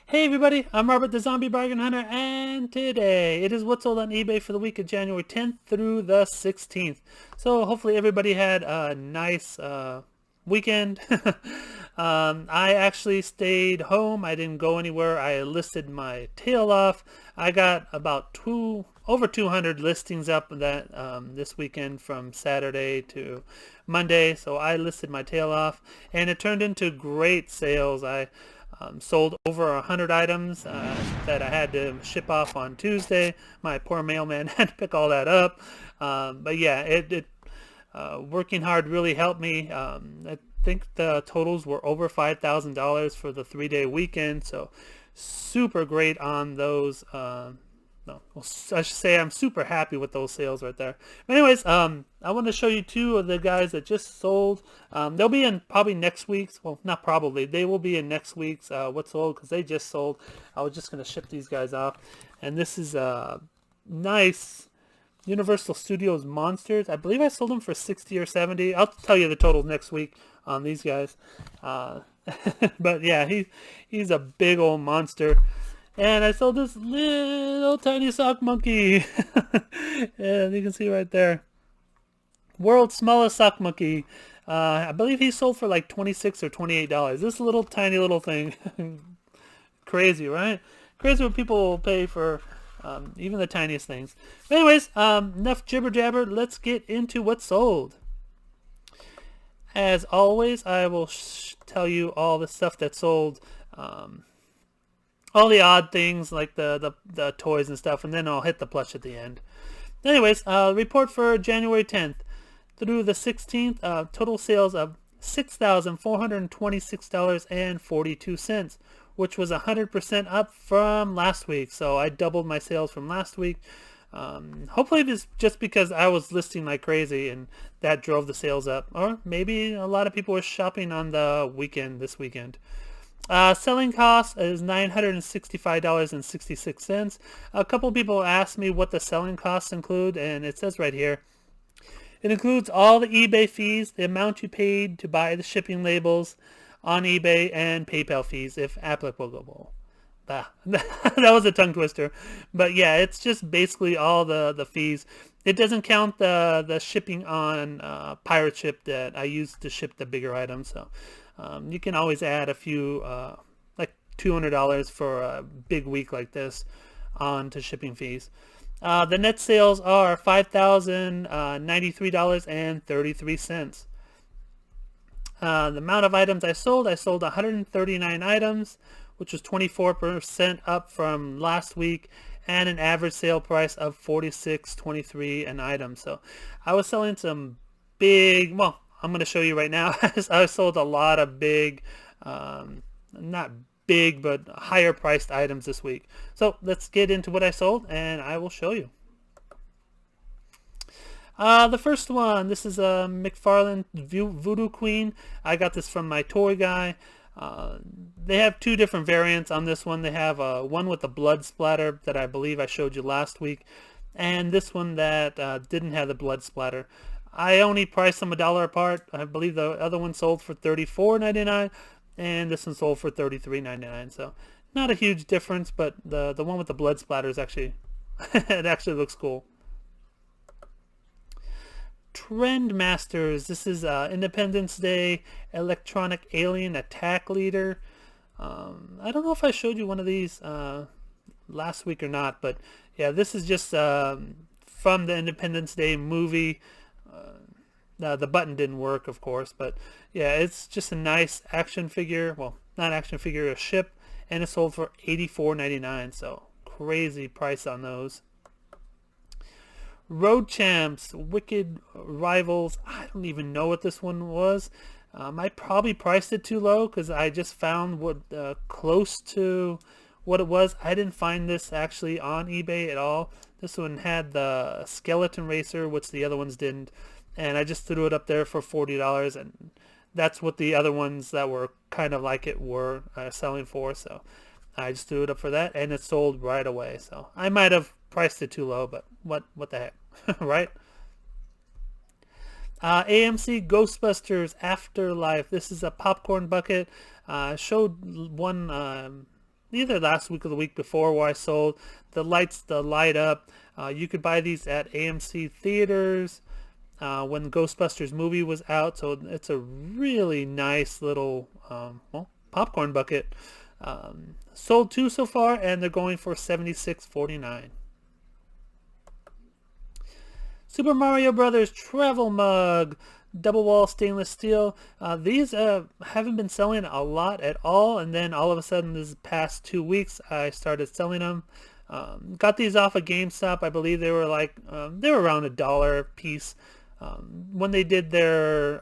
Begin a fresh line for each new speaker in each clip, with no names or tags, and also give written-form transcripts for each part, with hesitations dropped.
Hey everybody, I'm Robert the Zombie Bargain Hunter, and today it is what's sold on eBay for the week of January 10th through the 16th. So hopefully everybody had a nice weekend. I actually stayed home. I didn't go anywhere. I listed my tail off. I got about over 200 listings up that this weekend from Saturday to Monday. So I listed my tail off, and it turned into great sales. I sold over 100 items that I had to ship off on Tuesday. My poor mailman had to pick all that up. But yeah, working hard really helped me. I think the totals were over $5,000 for the 3-day weekend. So super great on those. No, well, I should say I'm super happy with those sales right there. But anyways, I want to show you two of the guys that just sold. They'll be in probably next week's. Well, not probably. They will be in next week's what's sold because they just sold. I was just gonna ship these guys off, and this is nice Universal Studios Monsters. I believe I sold them for 60 or 70. I'll tell you the total next week on these guys. But yeah, he's a big old monster. And I sold this little tiny sock monkey. And you can see right there. World's smallest sock monkey. I believe he sold for like $26 or $28. This little tiny little thing. Crazy, right? Crazy what people will pay for even the tiniest things. But anyways, enough jibber jabber. Let's get into what's sold. As always, I will tell you all the stuff that sold. All the odd things like the toys and stuff, and then I'll hit the plush at the end. Anyways, report for January 10th through the 16th, total sales of $6,426.42, which was 100% up from last week. So I doubled my sales from last week. Hopefully it's just because I was listing like crazy and that drove the sales up, or maybe a lot of people were shopping on the weekend this weekend. Selling cost is $965.66. A couple people asked me what the selling costs include, and it says right here. It includes all the eBay fees, the amount you paid to buy the shipping labels on eBay, and PayPal fees if applicable. That was a tongue twister. But yeah, it's just basically all the fees. It doesn't count the shipping on pirate ship that I use to ship the bigger items. So you can always add a few, like $200 for a big week like this on to shipping fees. The net sales are $5,093.33. The amount of items I sold 139 items, which was 24% up from last week, and an average sale price of $46.23 an item. So I was selling some big, well, I'm going to show you right now. I sold a lot of big, not big, but higher priced items this week. So let's get into what I sold, and I will show you. The first one, this is a McFarlane Voodoo Queen. I got this from my toy guy. They have two different variants on this one. They have one with the blood splatter that I believe I showed you last week, and this one that didn't have the blood splatter. I only priced them $1 apart. I believe the other one sold for $34.99, and this one sold for $33.99. So not a huge difference, but the one with the blood splatter is actually it actually looks cool. Trendmasters. This is Independence Day electronic alien attack leader. I don't know if I showed you one of these last week or not, but yeah, this is just from the Independence Day movie. The button didn't work, of course, but yeah, it's just a nice action figure. Well, not action figure, a ship, and it sold for $84.99. So crazy price on those. Road Champs, Wicked Rivals. I don't even know what this one was. I probably priced it too low because I just found what close to what it was. I didn't find this actually on eBay at all. This one had the skeleton racer, which the other ones didn't, and I just threw it up there for $40, and that's what the other ones that were kind of like it were selling for. So I just threw it up for that, and it sold right away. So I might have priced it too low, but what the heck, right? AMC Ghostbusters Afterlife. This is a popcorn bucket. Showed one either last week or the week before, where I sold the lights that light up. You could buy these at AMC theaters when the Ghostbusters movie was out. So it's a really nice little well, popcorn bucket. Sold 2 so far, and they're going for $76.49. Super Mario Brothers travel mug, double wall stainless steel. These haven't been selling a lot at all, and then all of a sudden this past 2 weeks I started selling them. Got these off of GameStop. I believe they were like they were around $1 a piece. When they did their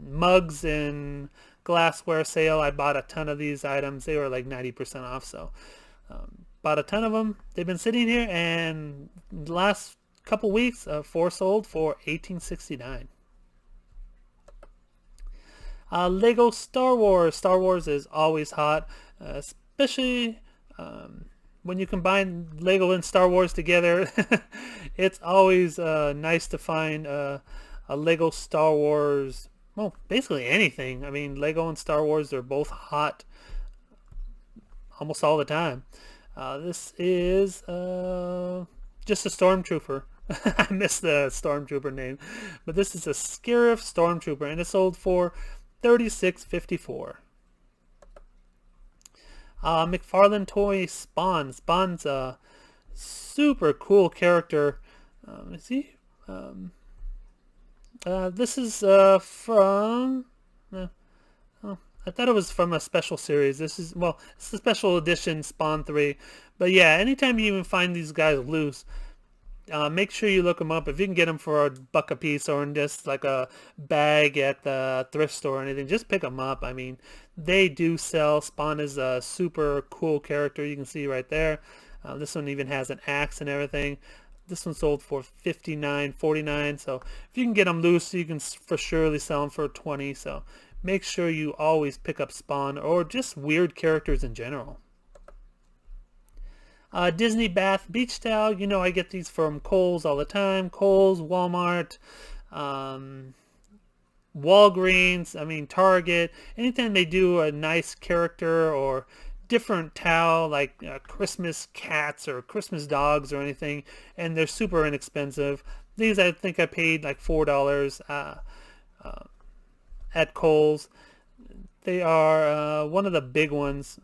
mugs and glassware sale, I bought a ton of these items. They were like 90% off, so bought a ton of them. They've been sitting here, and the last couple weeks 4 sold for $18.69. Lego Star Wars. Star Wars is always hot, especially when you combine Lego and Star Wars together. It's always nice to find a Lego Star Wars. Well, basically anything. I mean, Lego and Star Wars, they're both hot almost all the time. This is just a Stormtrooper. I missed the Stormtrooper name. But this is a Giraffe Stormtrooper, and it sold for $36.54. McFarlane Toys Spawn. Spawn's a super cool character. Let's see. This is from... oh, I thought it was from a special series. This is, well, it's a special edition Spawn 3. But yeah, anytime you even find these guys loose, make sure you look them up. If you can get them for $1 a piece or in just like a bag at the thrift store or anything, just pick them up. I mean, they do sell. Spawn is a super cool character. You can see right there. This one even has an axe and everything. This one sold for $59.49. So if you can get them loose, you can for surely sell them for $20. So make sure you always pick up Spawn or just weird characters in general. Disney Bath Beach Towel. You know I get these from Kohl's all the time. Kohl's, Walmart, Walgreens, I mean Target. Anytime they do a nice character or different towel like Christmas cats or Christmas dogs or anything, and they're super inexpensive. These I think I paid like $4 at Kohl's. They are one of the big ones.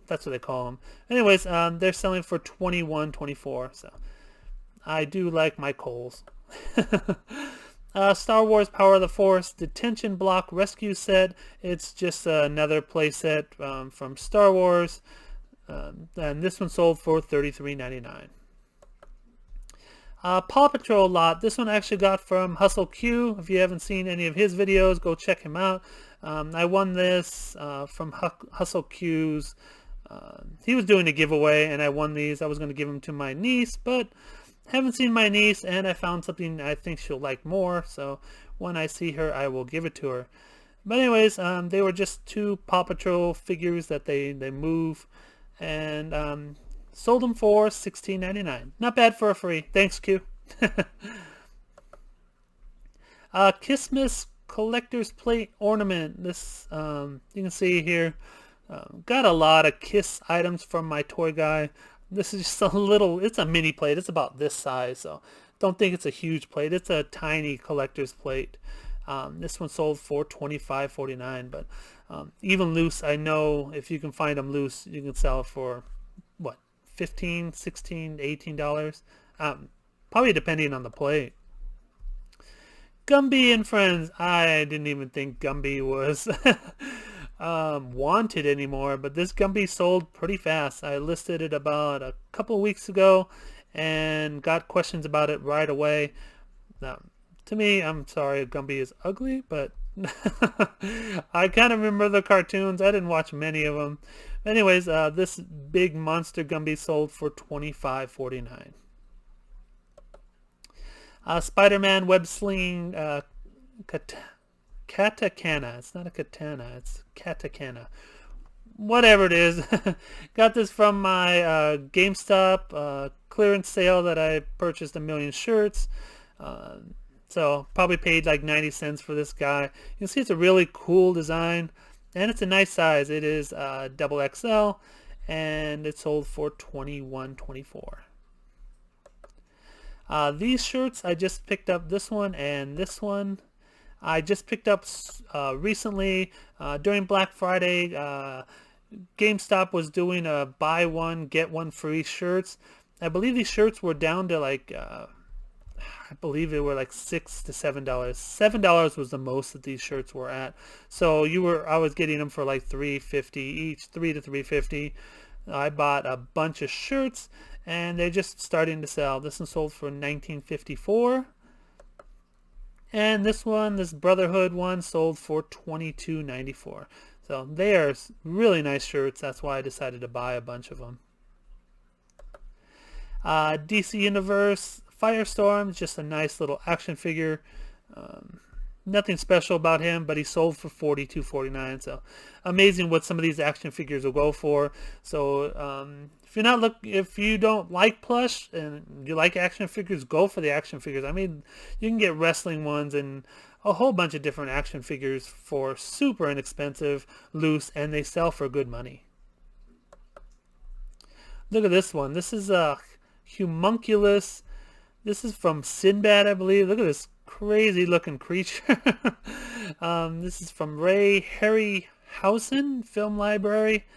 That's what they call them. Anyways, they're selling for $21.24. So I do like my Kohl's. Star Wars Power of the Force Detention Block Rescue Set. It's just another play set from Star Wars. And this one sold for $33.99. Paw Patrol lot. This one I actually got from Hustle Q. If you haven't seen any of his videos, go check him out. I won this from Hustle Q's. He was doing a giveaway, and I won these. I was going to give them to my niece, but haven't seen my niece, and I found something I think she'll like more. So when I see her, I will give it to her. But anyways, they were just 2 Paw Patrol figures that they move, and sold them for $16.99. Not bad for a free. Thanks, Q. Christmas Collector's Plate Ornament. This you can see here. Got a lot of Kiss items from my toy guy. This is just a little, it's a mini plate. It's about this size, so don't think it's a huge plate. It's a tiny collector's plate. This one sold for $25.49, but even loose, I know if you can find them loose, you can sell it for, what, $15, $16, $18? Probably depending on the plate. Gumby and Friends. I didn't even think Gumby was wanted anymore, but this Gumby sold pretty fast. I listed it about a couple weeks ago and got questions about it right away. To me, I'm sorry, Gumby is ugly, but I kind of remember the cartoons. I didn't watch many of them. Anyways, this big monster Gumby sold for $25.49. Spiderman web slinging katakana. It's not a katana, it's katakana. Whatever it is. Got this from my GameStop clearance sale that I purchased 1 million shirts. So probably paid like 90 cents for this guy. You can see it's a really cool design, and it's a nice size. It is double XL, and it sold for $21.24. These shirts, I just picked up this one and this one. I just picked up recently during Black Friday. GameStop was doing a buy one get one free shirts. I believe these shirts were down to like I believe they were like $6 to $7. $7 was the most that these shirts were at. So I was getting them for like $3.50 each, $3 to $3.50. I bought a bunch of shirts and they're just starting to sell. This one sold for $19.54. And this one, this Brotherhood one, sold for $22.94. So they are really nice shirts. That's why I decided to buy a bunch of them. DC Universe Firestorm, just a nice little action figure. Nothing special about him, but he sold for $42.49. So amazing what some of these action figures will go for. So if you don't like plush and you like action figures, go for the action figures. I mean, you can get wrestling ones and a whole bunch of different action figures for super inexpensive, loose, and they sell for good money. Look at this one. This is a humunculus. This is from Sinbad, I believe. Look at this crazy looking creature. This is from Ray Harryhausen Film Library.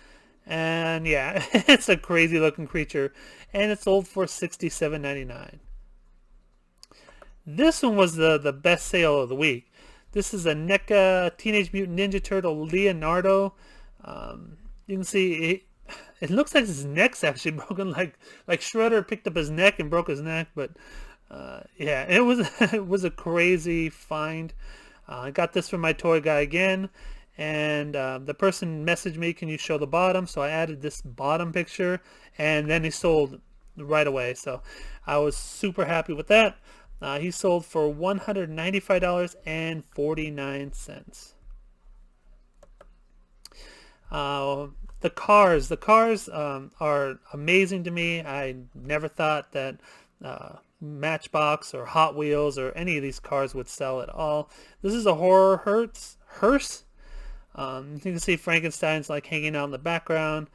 And yeah, it's a crazy looking creature. And it sold for $67.99. This one was the best sale of the week. This is a NECA Teenage Mutant Ninja Turtle Leonardo. You can see it looks like his neck's actually broken. Like Shredder picked up his neck and broke his neck. But yeah, it was a crazy find. I got this from my toy guy again. And the person messaged me, can you show the bottom? So I added this bottom picture, and then he sold right away. So I was super happy with that. He sold for $195.49. The cars are amazing to me. I never thought that Matchbox or Hot Wheels or any of these cars would sell at all. This is a horror hearse. You can see Frankenstein's like hanging out in the background.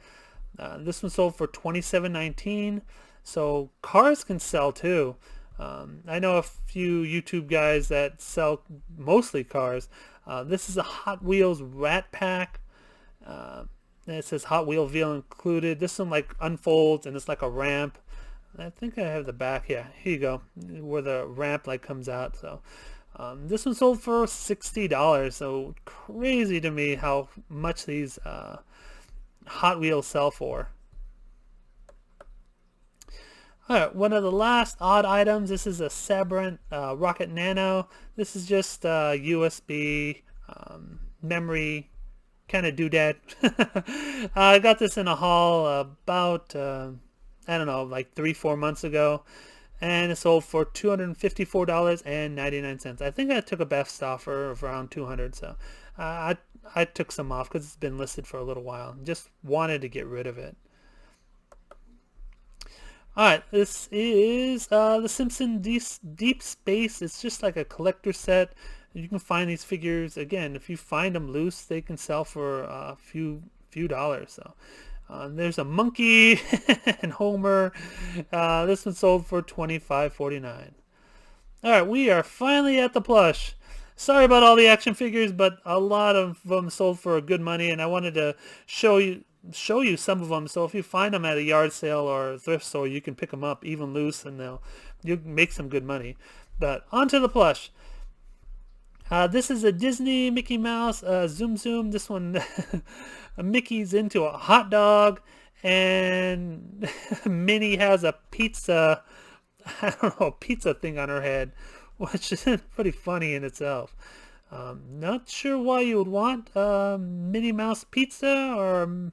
This one sold for $27.19. So cars can sell too. I know a few YouTube guys that sell mostly cars. This is a Hot Wheels Rat Pack. And it says Hot Wheel Veal included. This one like unfolds and it's like a ramp. I think I have the back. Yeah, here you go, where the ramp like comes out. So this one sold for $60. So crazy to me how much these Hot Wheels sell for. Alright, one of the last odd items. This is a Sabrent Rocket Nano. This is just USB memory kind of doodad. I got this in a haul about I don't know, like 3-4 months ago, and it sold for $254.99. I think I took a best offer of around $200, so I took some off because it's been listed for a little while. Just wanted to get rid of it. Alright, this is the Simpsons Deep Space. It's just like a collector set. You can find these figures, again, if you find them loose, they can sell for a few dollars. So there's a monkey and Homer. This one sold for $25.49. Alright, we are finally at the plush. Sorry about all the action figures, but a lot of them sold for good money, and I wanted to show you some of them. So if you find them at a yard sale or a thrift store, you can pick them up even loose, and you can make some good money. But on to the plush. This is a Disney Mickey Mouse Zoom. This one, Mickey's into a hot dog, and Minnie has a pizza, pizza thing on her head, which is pretty funny in itself. Not sure why you would want Minnie Mouse pizza or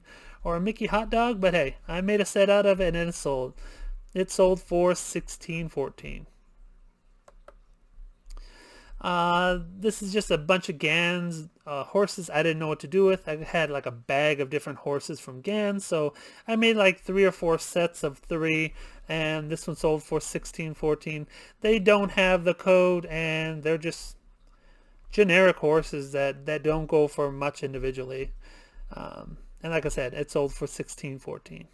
a Mickey hot dog, but hey, I made a set out of it and it sold. It sold for $16.14. This is just a bunch of Gans horses I didn't know what to do with. I had like a bag of different horses from Gans, so I made like 3 or 4 sets of 3, and this one sold for $16.14. They don't have the code, and they're just generic horses that don't go for much individually. And like I said, it sold for $16.14.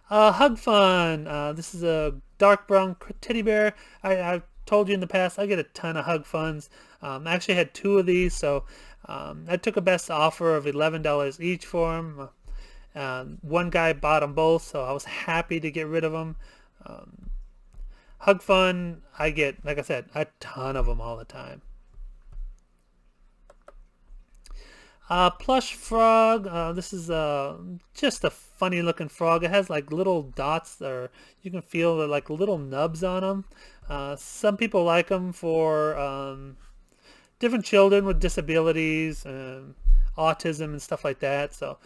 Hug Fun. This is a dark brown teddy bear. I've told you in the past, I get a ton of Hug Funs. I actually had 2 of these, so I took a best offer of $11 each for them. One guy bought them both, so I was happy to get rid of them. Hug Fun, I get, like I said, a ton of them all the time. Plush Frog. This is just a funny looking frog. It has like little dots, or you can feel the like little nubs on them. Some people like them for different children with disabilities, autism and stuff like that. So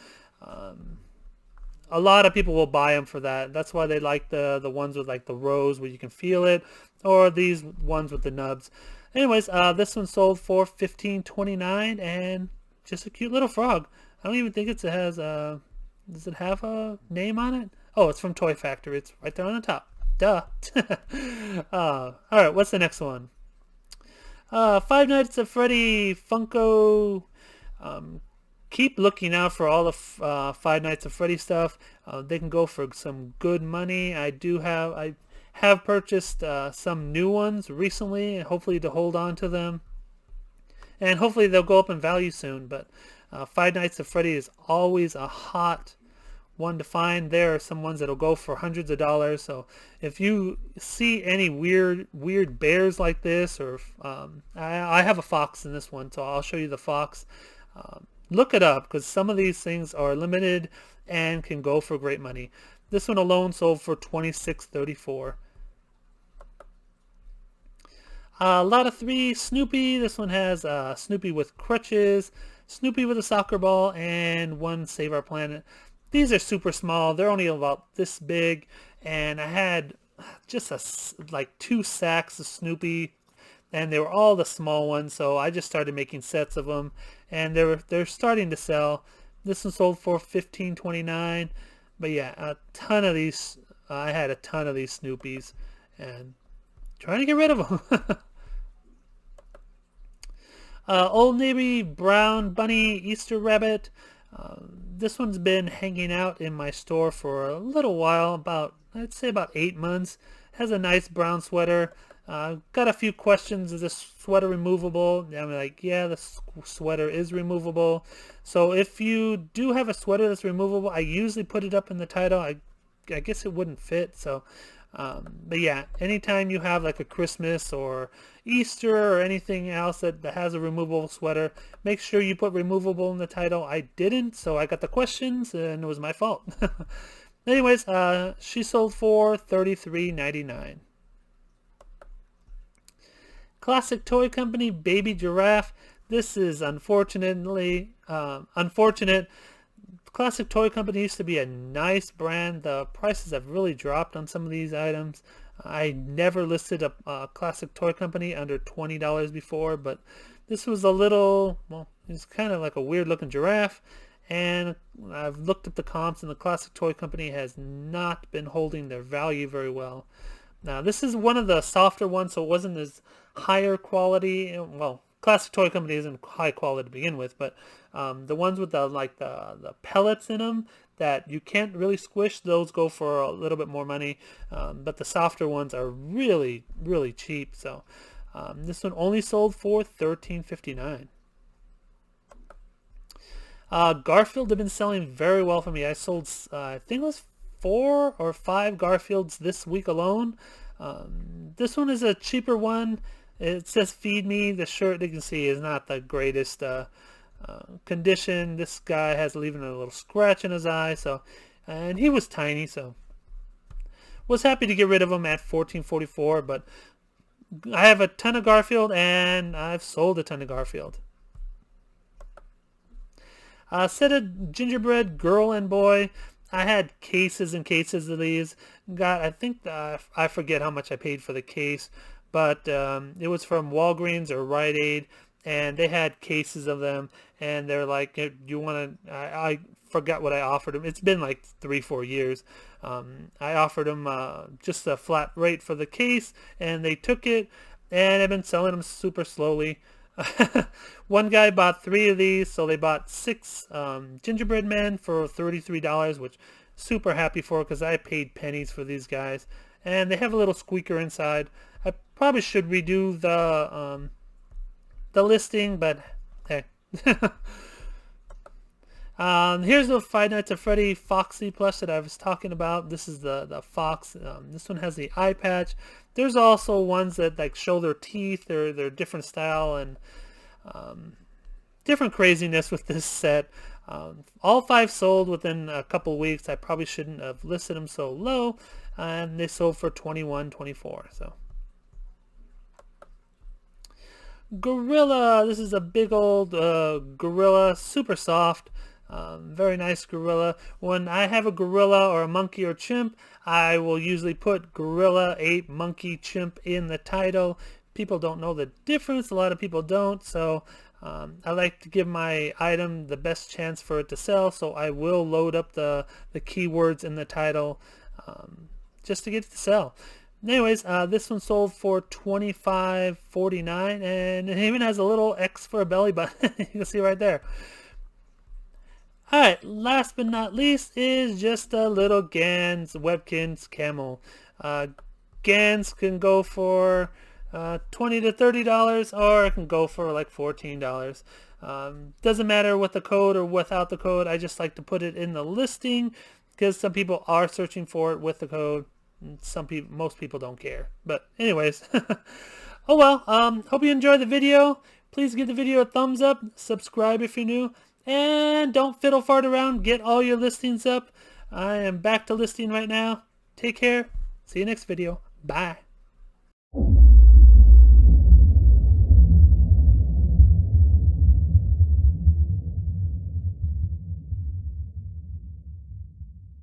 a lot of people will buy them for that. That's why they like the ones with like the rows where you can feel it, or these ones with the nubs. Anyways, this one sold for $15.29, and just a cute little frog. I don't even think it has does it have a name on it? Oh, it's from Toy Factory. It's right there on the top. Duh. Alright, what's the next one? Five Nights at Freddy Funko. Keep looking out for all the Five Nights at Freddy stuff. They can go for some good money. I have purchased some new ones recently, and hopefully to hold on to them. And hopefully they'll go up in value soon. But Five Nights at Freddy is always a hot one to find. There are some ones that'll go for hundreds of dollars. So if you see any weird bears like this, or I have a fox in this one, so I'll show you the fox. Look it up, because some of these things are limited and can go for great money. This one alone sold for $26.34. Lot of 3 Snoopy. This one has Snoopy with crutches, Snoopy with a soccer ball, and 1 Save Our Planet. These are super small. They're only about this big, and I had just like 2 sacks of Snoopy, and they were all the small ones. So I just started making sets of them, and they're starting to sell. This one sold for $15.29. But yeah, a ton of these. I had a ton of these Snoopies, and trying to get rid of them. Old Navy Brown Bunny Easter Rabbit. This one's been hanging out in my store for a little while, I'd say about 8 months. Has a nice brown sweater. Got a few questions. Is this sweater removable? I'm like, yeah, the sweater is removable. So if you do have a sweater that's removable, I usually put it up in the title. I guess it wouldn't fit, so but yeah, anytime you have like a Christmas or Easter or anything else that has a removable sweater, make sure you put removable in the title. I didn't, so I got the questions, and it was my fault. Anyways, she sold for $33.99. Classic Toy Company Baby Giraffe. This is unfortunate. Classic Toy Company used to be a nice brand. The prices have really dropped on some of these items. I never listed a Classic Toy Company under $20 before, but this was a little, well, it's kind of like a weird looking giraffe, and I've looked at the comps, and the Classic Toy Company has not been holding their value very well. Now, this is one of the softer ones, so it wasn't as higher quality. Well, Classic Toy Company isn't high quality to begin with, but the ones with the pellets in them that you can't really squish, those go for a little bit more money. But the softer ones are really, really cheap. So this one only sold for $13.59. Garfield have been selling very well for me. I sold, I think it was 4 or 5 Garfields this week alone. This one is a cheaper one. It says feed me. The shirt, you can see, is not the greatest condition. This guy has leaving a little scratch in his eye, and he was tiny, so was happy to get rid of him at $14.44. But I have a ton of Garfield, and I've sold a ton of Garfield. Set of Gingerbread Girl and Boy. I had cases and cases of these. I think I forget how much I paid for the case, but it was from Walgreens or Rite Aid, and they had cases of them, and they're like, you want to, I forgot what I offered them. It's been like 3-4 years. I offered them just a flat rate for the case, and they took it, and I've been selling them super slowly. One guy bought 3 of these, so they bought 6 gingerbread men for $33, which super happy for because I paid pennies for these guys. And they have a little squeaker inside. I probably should redo the listing, but hey. Here's the Five Nights at Freddy Foxy plush that I was talking about. This is the fox. This one has the eye patch. There's also ones that like show their teeth. They're different style and different craziness with this set. All 5 sold within a couple weeks. I probably shouldn't have listed them so low, and they sold for $21.24. So gorilla. This is a big old gorilla, super soft. Very nice gorilla. When I have a gorilla or a monkey or chimp, I will usually put gorilla, ape, monkey, chimp in the title. People don't know the difference. A lot of people don't. So I like to give my item the best chance for it to sell. So I will load up the keywords in the title just to get it to sell. Anyways, this one sold for $25.49, and it even has a little X for a belly button. You can see right there. Alright, last but not least is just a little Gans Webkins camel. Gans can go for $20 to $30, or it can go for like $14. Doesn't matter with the code or without the code. I just like to put it in the listing because some people are searching for it with the code. Most people don't care. But anyways, oh well. Hope you enjoyed the video. Please give the video a thumbs up. Subscribe if you're new. And don't fiddle fart around. Get all your listings up. I am back to listing right now. Take care. See you next video. Bye.